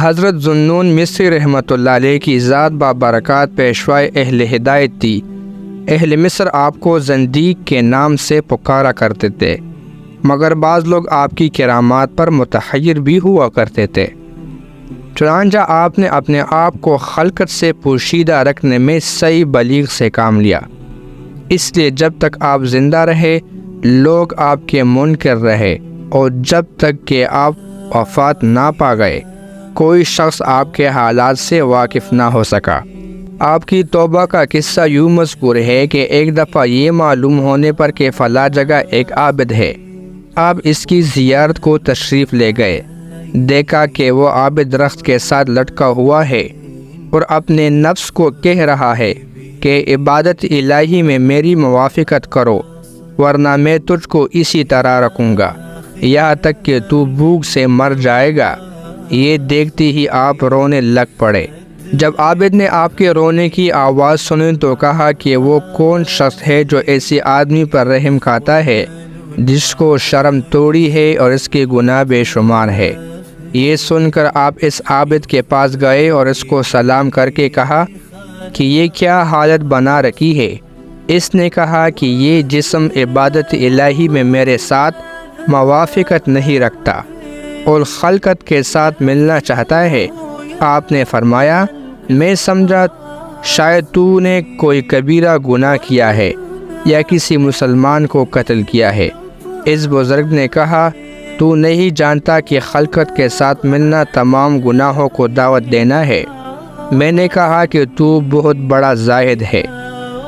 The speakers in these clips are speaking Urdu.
حضرت ذوالنون مصری رحمۃ اللہ علیہ کی ذات بابرکات پیشوائے اہل ہدایت تھی۔ اہل مصر آپ کو زندیق کے نام سے پکارا کرتے تھے، مگر بعض لوگ آپ کی کرامات پر متحیر بھی ہوا کرتے تھے۔ چنانچہ آپ نے اپنے آپ کو خلقت سے پوشیدہ رکھنے میں صحیح بلیغ سے کام لیا، اس لیے جب تک آپ زندہ رہے لوگ آپ کے منکر رہے، اور جب تک کہ آپ وفات نہ پا گئے کوئی شخص آپ کے حالات سے واقف نہ ہو سکا۔ آپ کی توبہ کا قصہ یوں مذکور ہے کہ ایک دفعہ یہ معلوم ہونے پر کہ فلاں جگہ ایک عابد ہے، آپ اس کی زیارت کو تشریف لے گئے۔ دیکھا کہ وہ عابد درخت کے ساتھ لٹکا ہوا ہے اور اپنے نفس کو کہہ رہا ہے کہ عبادت الہی میں میری موافقت کرو، ورنہ میں تجھ کو اسی طرح رکھوں گا یہاں تک کہ تو بھوک سے مر جائے گا۔ یہ دیکھتے ہی آپ رونے لگ پڑے۔ جب عابد نے آپ کے رونے کی آواز سنی تو کہا کہ وہ کون شخص ہے جو ایسے آدمی پر رحم کھاتا ہے جس کو شرم توڑی ہے اور اس کے گناہ بے شمار ہے۔ یہ سن کر آپ اس عابد کے پاس گئے اور اس کو سلام کر کے کہا کہ یہ کیا حالت بنا رکھی ہے؟ اس نے کہا کہ یہ جسم عبادت الہی میں میرے ساتھ موافقت نہیں رکھتا اور خلقت کے ساتھ ملنا چاہتا ہے۔ آپ نے فرمایا میں سمجھا شاید تو نے کوئی کبیرہ گناہ کیا ہے یا کسی مسلمان کو قتل کیا ہے۔ اس بزرگ نے کہا تو نہیں جانتا کہ خلقت کے ساتھ ملنا تمام گناہوں کو دعوت دینا ہے؟ میں نے کہا کہ تو بہت بڑا زاہد ہے۔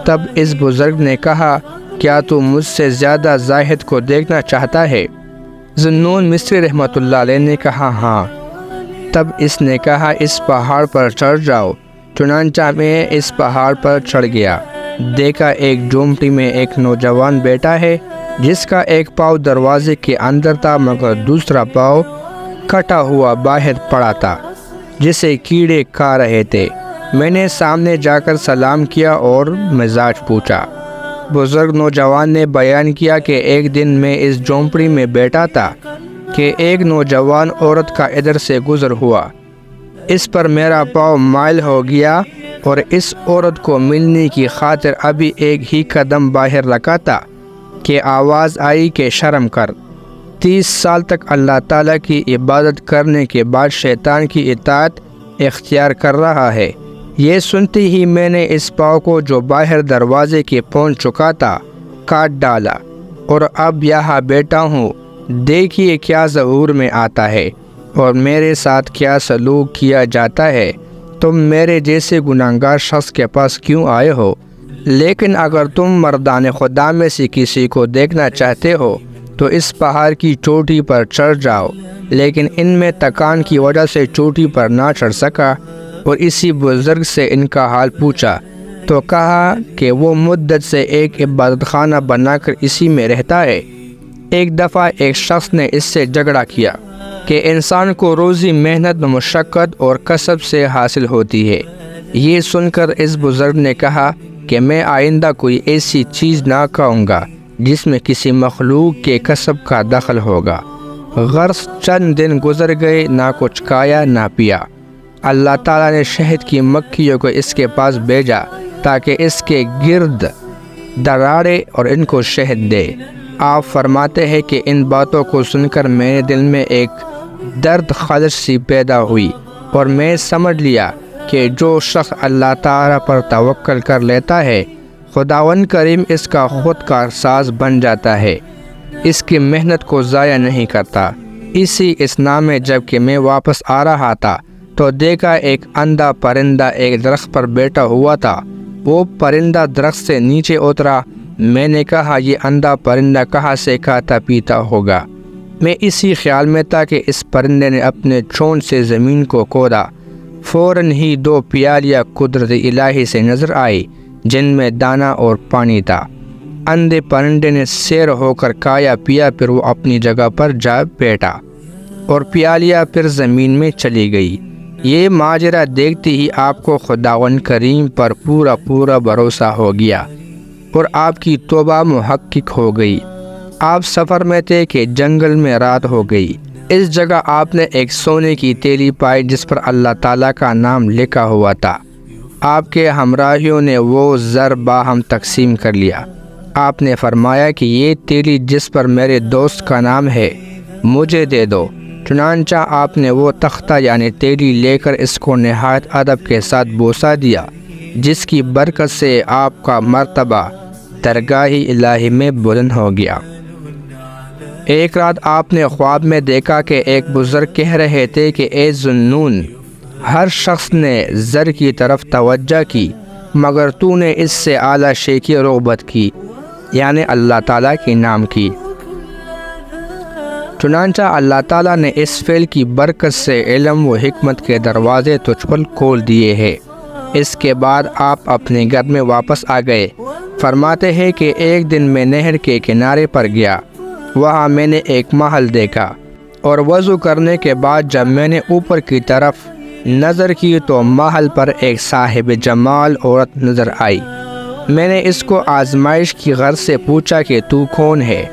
تب اس بزرگ نے کہا کیا تو مجھ سے زیادہ زاہد کو دیکھنا چاہتا ہے؟ ذوالنون مصری رحمۃ اللہ علیہ نے کہا ہاں۔ تب اس نے کہا اس پہاڑ پر چڑھ جاؤ۔ چنانچہ میں اس پہاڑ پر چڑھ گیا۔ دیکھا ایک جھونپڑی میں ایک نوجوان بیٹا ہے جس کا ایک پاؤں دروازے کے اندر تھا مگر دوسرا پاؤں کٹا ہوا باہر پڑا تھا جسے کیڑے کھا رہے تھے۔ میں نے سامنے جا کر سلام کیا اور مزاج پوچھا۔ بزرگ نوجوان نے بیان کیا کہ ایک دن میں اس جھونپڑی میں بیٹھا تھا کہ ایک نوجوان عورت کا ادھر سے گزر ہوا۔ اس پر میرا پاؤں مائل ہو گیا اور اس عورت کو ملنے کی خاطر ابھی ایک ہی قدم باہر رکھا تھا کہ آواز آئی کہ شرم کر۔ 30 سال تک اللہ تعالیٰ کی عبادت کرنے کے بعد شیطان کی اطاعت اختیار کر رہا ہے۔ یہ سنتے ہی میں نے اس پاؤں کو جو باہر دروازے کے پہنچ چکا تھا کاٹ ڈالا اور اب یہاں بیٹھا ہوں۔ دیکھیے کیا ظہور میں آتا ہے اور میرے ساتھ کیا سلوک کیا جاتا ہے۔ تم میرے جیسے گناہگار شخص کے پاس کیوں آئے ہو؟ لیکن اگر تم مردان خدا میں سے کسی کو دیکھنا چاہتے ہو تو اس پہاڑ کی چوٹی پر چڑھ جاؤ۔ لیکن ان میں تکان کی وجہ سے چوٹی پر نہ چڑھ سکا اور اسی بزرگ سے ان کا حال پوچھا تو کہا کہ وہ مدت سے ایک عبادت خانہ بنا کر اسی میں رہتا ہے۔ ایک دفعہ ایک شخص نے اس سے جھگڑا کیا کہ انسان کو روزی محنت و مشقت اور کسب سے حاصل ہوتی ہے۔ یہ سن کر اس بزرگ نے کہا کہ میں آئندہ کوئی ایسی چیز نہ کھاؤں گا جس میں کسی مخلوق کے کسب کا دخل ہوگا۔ غرض چند دن گزر گئے، نہ کچھ کھایا نہ پیا۔ اللہ تعالیٰ نے شہد کی مکھیوں کو اس کے پاس بھیجا تاکہ اس کے گرد دراڑے اور ان کو شہد دے۔ آپ فرماتے ہیں کہ ان باتوں کو سن کر میرے دل میں ایک درد خلش سی پیدا ہوئی اور میں سمجھ لیا کہ جو شخص اللہ تعالیٰ پر توکل کر لیتا ہے خداوند کریم اس کا خود کار ساز بن جاتا ہے، اس کی محنت کو ضائع نہیں کرتا۔ اسی اسنا میں جب کہ میں واپس آ رہا تھا تو دیکھا ایک اندھا پرندہ ایک درخت پر بیٹھا ہوا تھا۔ وہ پرندہ درخت سے نیچے اترا۔ میں نے کہا یہ اندھا پرندہ کہاں سے کھاتا پیتا ہوگا؟ میں اسی خیال میں تھا کہ اس پرندے نے اپنے چونچ سے زمین کو کھودا۔ فوراً ہی 2 پیالیاں قدرت الہی سے نظر آئی جن میں دانا اور پانی تھا۔ اندھے پرندے نے سیر ہو کر کھایا پیا، پھر وہ اپنی جگہ پر جا بیٹھا اور پیالیاں پھر زمین میں چلی گئی۔ یہ ماجرا دیکھتے ہی آپ کو خداوند کریم پر پورا بھروسہ ہو گیا اور آپ کی توبہ محقق ہو گئی۔ آپ سفر میں تھے کہ جنگل میں رات ہو گئی۔ اس جگہ آپ نے ایک سونے کی تیلی پائی جس پر اللہ تعالیٰ کا نام لکھا ہوا تھا۔ آپ کے ہمراہیوں نے وہ زر باہم تقسیم کر لیا۔ آپ نے فرمایا کہ یہ تیلی جس پر میرے دوست کا نام ہے مجھے دے دو۔ چنانچہ آپ نے وہ تختہ یعنی تیلی لے کر اس کو نہایت ادب کے ساتھ بوسہ دیا، جس کی برکت سے آپ کا مرتبہ درگاہ الہی میں بلند ہو گیا۔ ایک رات آپ نے خواب میں دیکھا کہ ایک بزرگ کہہ رہے تھے کہ اے ذوالنون، ہر شخص نے زر کی طرف توجہ کی مگر تو نے اس سے اعلیٰ شے کی رغبت کی، یعنی اللہ تعالیٰ کے نام کی۔ چنانچہ اللہ تعالیٰ نے اس فعل کی برکت سے علم و حکمت کے دروازے تجھ پر کھول دیے ہیں۔ اس کے بعد آپ اپنے گھر میں واپس آ گئے۔ فرماتے ہیں کہ ایک دن میں نہر کے کنارے پر گیا، وہاں میں نے ایک محل دیکھا، اور وضو کرنے کے بعد جب میں نے اوپر کی طرف نظر کی تو محل پر ایک صاحب جمال عورت نظر آئی۔ میں نے اس کو آزمائش کی غرض سے پوچھا کہ تو کون ہے؟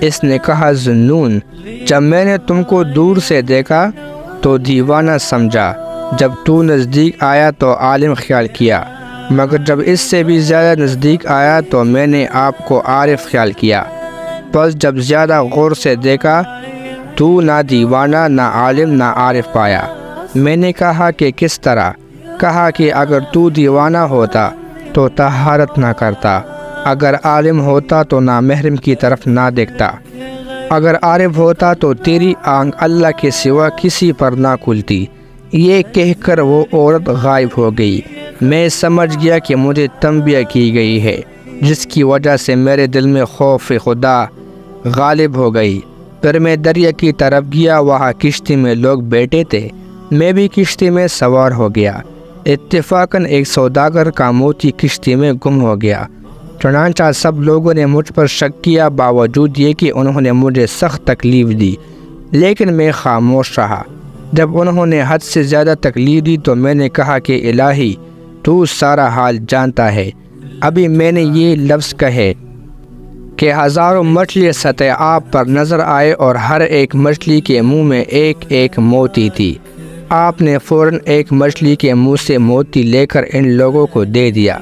اس نے کہا ذوالنون، جب میں نے تم کو دور سے دیکھا تو دیوانہ سمجھا، جب تو نزدیک آیا تو عالم خیال کیا، مگر جب اس سے بھی زیادہ نزدیک آیا تو میں نے آپ کو عارف خیال کیا۔ بس جب زیادہ غور سے دیکھا تو نہ دیوانہ نہ عالم نہ عارف پایا۔ میں نے کہا کہ کس طرح؟ کہا کہ اگر تو دیوانہ ہوتا تو طہارت نہ کرتا، اگر عالم ہوتا تو نامحرم کی طرف نہ دیکھتا، اگر عارف ہوتا تو تیری آنکھ اللہ کے سوا کسی پر نہ کھلتی۔ یہ کہہ کر وہ عورت غائب ہو گئی۔ میں سمجھ گیا کہ مجھے تنبیہ کی گئی ہے، جس کی وجہ سے میرے دل میں خوف خدا غالب ہو گئی۔ پھر میں دریا کی طرف گیا، وہاں کشتی میں لوگ بیٹھے تھے، میں بھی کشتی میں سوار ہو گیا۔ اتفاقاً ایک سوداگر کا موتی کشتی میں گم ہو گیا۔ چنانچہ سب لوگوں نے مجھ پر شک کیا، باوجود یہ کہ انہوں نے مجھے سخت تکلیف دی، لیکن میں خاموش رہا۔ جب انہوں نے حد سے زیادہ تکلیف دی تو میں نے کہا کہ الہی تو سارا حال جانتا ہے۔ ابھی میں نے یہ لفظ کہے کہ ہزاروں مچھلی سطح آب پر نظر آئے اور ہر ایک مچھلی کے منہ میں ایک ایک موتی تھی۔ آپ نے فوراً ایک مچھلی کے منہ سے موتی لے کر ان لوگوں کو دے دیا۔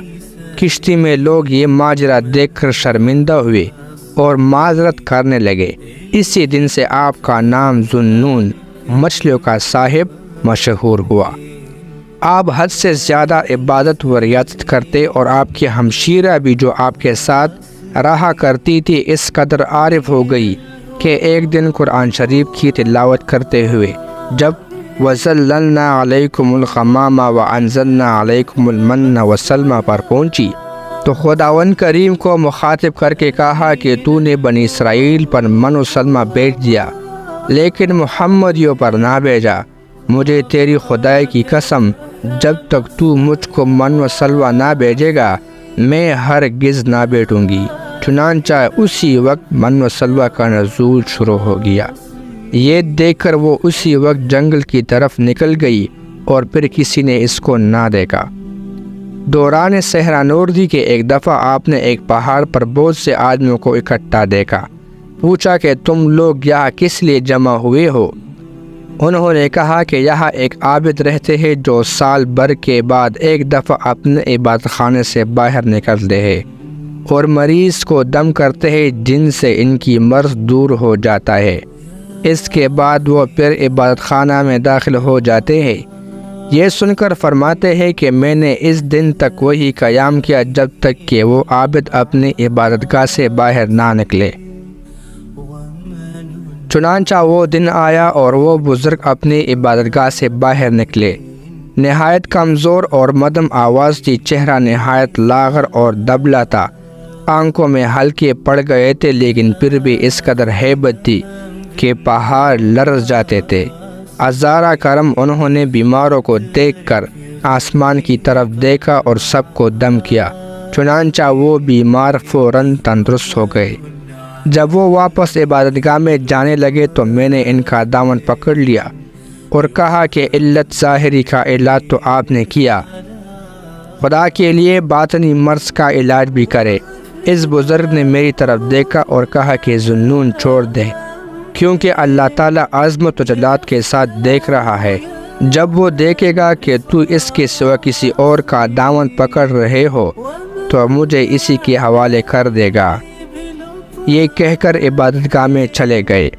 کشتی میں لوگ یہ ماجرا دیکھ کر شرمندہ ہوئے اور معذرت کرنے لگے۔ اسی دن سے آپ کا نام ذوالنون، مچھلیوں کا صاحب، مشہور ہوا۔ آپ حد سے زیادہ عبادت و ریاضت کرتے اور آپ کی ہمشیرہ بھی جو آپ کے ساتھ رہا کرتی تھی اس قدر عارف ہو گئی کہ ایک دن قرآن شریف کی تلاوت کرتے ہوئے جب وَظَلَّلْنَا عَلَيْكُمُ الْغَمَامَ وَأَنزَلْنَا عَلَيْكُمُ الْمَنَّ وَالسَّلْوَىٰ پر پہنچی تو خداوند کریم کو مخاطب کر کے کہا کہ تو نے بنی اسرائیل پر من و سلمہ بھیج دیا لیکن محمدیوں پر نہ بھیجا۔ مجھے تیری خدائی کی قسم، جب تک تو مجھ کو من و سلوہ نہ بھیجے گا میں ہرگز نہ بیٹھوں گی۔ چنانچہ اسی وقت من و سلوہ کا نزول شروع ہو گیا۔ یہ دیکھ کر وہ اسی وقت جنگل کی طرف نکل گئی اور پھر کسی نے اس کو نہ دیکھا۔ دوران صحرا نوردی کے ایک دفعہ آپ نے ایک پہاڑ پر بہت سے آدمیوں کو اکٹھا دیکھا۔ پوچھا کہ تم لوگ یہاں کس لیے جمع ہوئے ہو؟ انہوں نے کہا کہ یہاں ایک عابد رہتے ہیں جو سال بھر کے بعد ایک دفعہ اپنے عبادت خانے سے باہر نکلتے ہیں اور مریض کو دم کرتے ہیں جن سے ان کی مرض دور ہو جاتا ہے۔ اس کے بعد وہ پھر عبادت خانہ میں داخل ہو جاتے ہیں۔ یہ سن کر فرماتے ہیں کہ میں نے اس دن تک وہی قیام کیا جب تک کہ وہ عابد اپنی عبادت گاہ سے باہر نہ نکلے۔ چنانچہ وہ دن آیا اور وہ بزرگ اپنی عبادت گاہ سے باہر نکلے۔ نہایت کمزور اور مدھم آواز تھی، چہرہ نہایت لاغر اور دبلا تھا، آنکھوں میں ہلکے پڑ گئے تھے لیکن پھر بھی اس قدر ہیبت تھی کہ پہاڑ لرز جاتے تھے۔ ہزارہ کرم انہوں نے بیماروں کو دیکھ کر آسمان کی طرف دیکھا اور سب کو دم کیا، چنانچہ وہ بیمار فوراً تندرست ہو گئے۔ جب وہ واپس عبادت گاہ میں جانے لگے تو میں نے ان کا دامن پکڑ لیا اور کہا کہ علت ظاہری کا علاج تو آپ نے کیا، خدا کے لیے باطنی مرض کا علاج بھی کرے۔ اس بزرگ نے میری طرف دیکھا اور کہا کہ ذوالنون چھوڑ دے، کیونکہ اللہ تعالیٰ عظمت و جلال کے ساتھ دیکھ رہا ہے۔ جب وہ دیکھے گا کہ تو اس کے سوا کسی اور کا دامن پکڑ رہے ہو تو مجھے اسی کے حوالے کر دے گا۔ یہ کہہ کر عبادت گاہ میں چلے گئے۔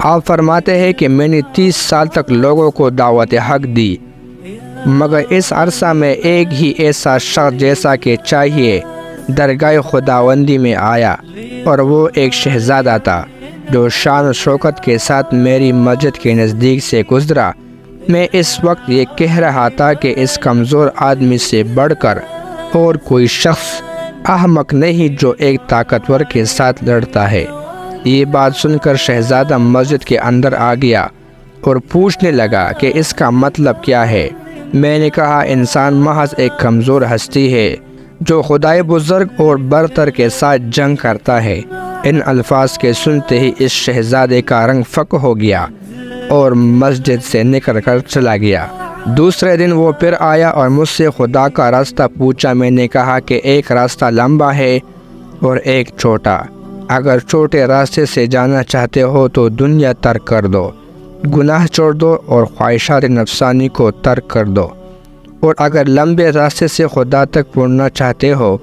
آپ فرماتے ہیں کہ میں نے 30 سال تک لوگوں کو دعوت حق دی، مگر اس عرصہ میں ایک ہی ایسا شخص جیسا کہ چاہیے درگاہ خداوندی میں آیا، اور وہ ایک شہزادہ تھا جو شان و شوکت کے ساتھ میری مسجد کے نزدیک سے گزرا۔ میں اس وقت یہ کہہ رہا تھا کہ اس کمزور آدمی سے بڑھ کر اور کوئی شخص احمق نہیں جو ایک طاقتور کے ساتھ لڑتا ہے۔ یہ بات سن کر شہزادہ مسجد کے اندر آ گیا اور پوچھنے لگا کہ اس کا مطلب کیا ہے۔ میں نے کہا انسان محض ایک کمزور ہستی ہے جو خدائے بزرگ اور برتر کے ساتھ جنگ کرتا ہے۔ ان الفاظ کے سنتے ہی اس شہزادے کا رنگ فک ہو گیا اور مسجد سے نکل کر چلا گیا۔ دوسرے دن وہ پھر آیا اور مجھ سے خدا کا راستہ پوچھا۔ میں نے کہا کہ ایک راستہ لمبا ہے اور ایک چھوٹا۔ اگر چھوٹے راستے سے جانا چاہتے ہو تو دنیا ترک کر دو، گناہ چھوڑ دو اور خواہشات نفسانی کو ترک کر دو، اور اگر لمبے راستے سے خدا تک پہنچنا چاہتے ہو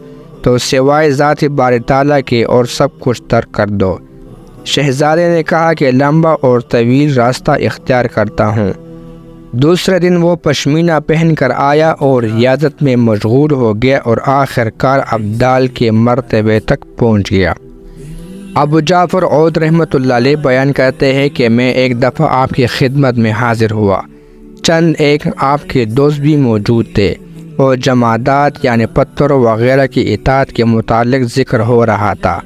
تو سوائے ذات باری تعالیٰ کے اور سب کچھ ترک کر دو۔ شہزادے نے کہا کہ لمبا اور طویل راستہ اختیار کرتا ہوں۔ دوسرے دن وہ پشمینہ پہن کر آیا اور ریاضت میں مشغول ہو گیا اور آخر کار ابدال کے مرتبے تک پہنچ گیا۔ ابو جعفر عود رحمۃ اللہ علیہ بیان کرتے ہیں کہ میں ایک دفعہ آپ کی خدمت میں حاضر ہوا۔ چند ایک آپ کے دوست بھی موجود تھے اور جمادات یعنی پتھروں وغیرہ کی اطاعت کے متعلق ذکر ہو رہا تھا،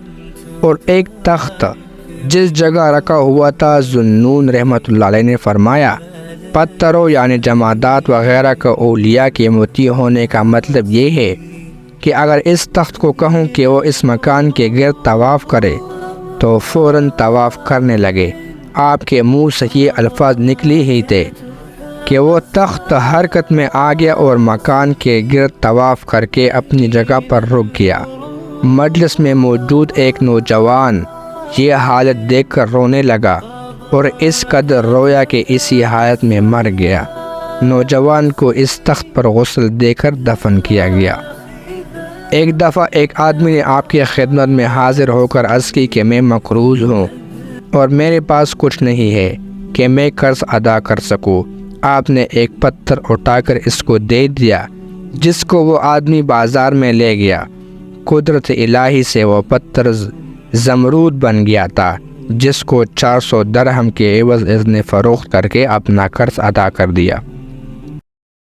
اور ایک تخت جس جگہ رکھا ہوا تھا ذوالنون رحمۃ اللہ علیہ نے فرمایا، پتھروں یعنی جمادات وغیرہ کا اولیاء کے مطیع ہونے کا مطلب یہ ہے کہ اگر اس تخت کو کہوں کہ وہ اس مکان کے گرد طواف کرے تو فوراً طواف کرنے لگے۔ آپ کے منہ سے یہ الفاظ نکلی ہی تھے کہ وہ تخت حرکت میں آ گیا اور مکان کے گرد طواف کر کے اپنی جگہ پر رک گیا۔ مجلس میں موجود ایک نوجوان یہ حالت دیکھ کر رونے لگا اور اس قدر رویا کہ اسی حالت میں مر گیا۔ نوجوان کو اس تخت پر غسل دے کر دفن کیا گیا۔ ایک دفعہ ایک آدمی نے آپ کی خدمت میں حاضر ہو کر عرض کی کہ میں مقروض ہوں اور میرے پاس کچھ نہیں ہے کہ میں قرض ادا کر سکوں۔ آپ نے ایک پتھر اٹھا کر اس کو دے دیا، جس کو وہ آدمی بازار میں لے گیا۔ قدرت الہی سے وہ پتھر زمرود بن گیا تھا، جس کو 400 درہم کے عوض اس نے فروخت کر کے اپنا قرض ادا کر دیا۔